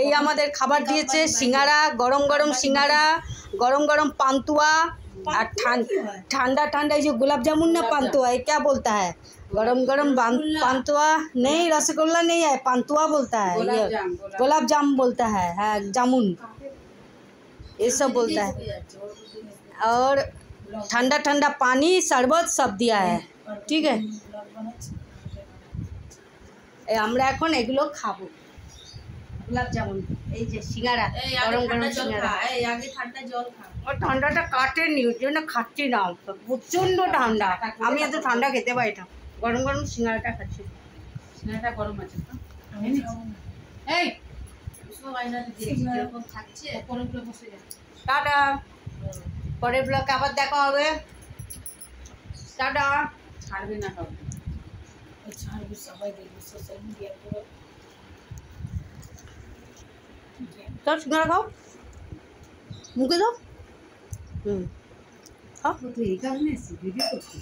এই আমাদের খাবার দিয়েছে সিঙ্গারা, গরম গরম সিঙ্গারা, गरम गरम पांतुआ और ठंडा ठंडा जो गुलाब जामुन ना पांतुआ है, क्या बोलता है? गरम गरम पांतुआ नहीं, रसगुल्ला नहीं है, पांतुआ बोलता है, ये गुलाब जाम बोलता है, जामुन ये सब बोलता है। और ठंडा ठंडा पानी शरबत सब दिया है, ठीक है। আমরা এখন এগুলো খাবো, গোলাপ জামুন, এই যে সিঙ্গারা, গরম গরম সিঙ্গারা। ঠান্ডাটা কাটেনি, ওই জন্য খাচ্ছি না, প্রচণ্ড ঠান্ডা, আমি এত ঠান্ডা খেতে পারি না। গরম গরম সিঙ্গারাটা খাচ্ছি। সিঙ্গারাটা গরম আছে তো, টাটা, পরের ব্লগে আবার দেখা হবে, টাটা। ছাড়বে না কাউকে, ছাড়বে, সবাই দেখবে সোশ্যাল মিডিয়া পুরো। चल सिंगारा खाओ, मुझे दो। हाँ तो ये करने से वीडियो करती।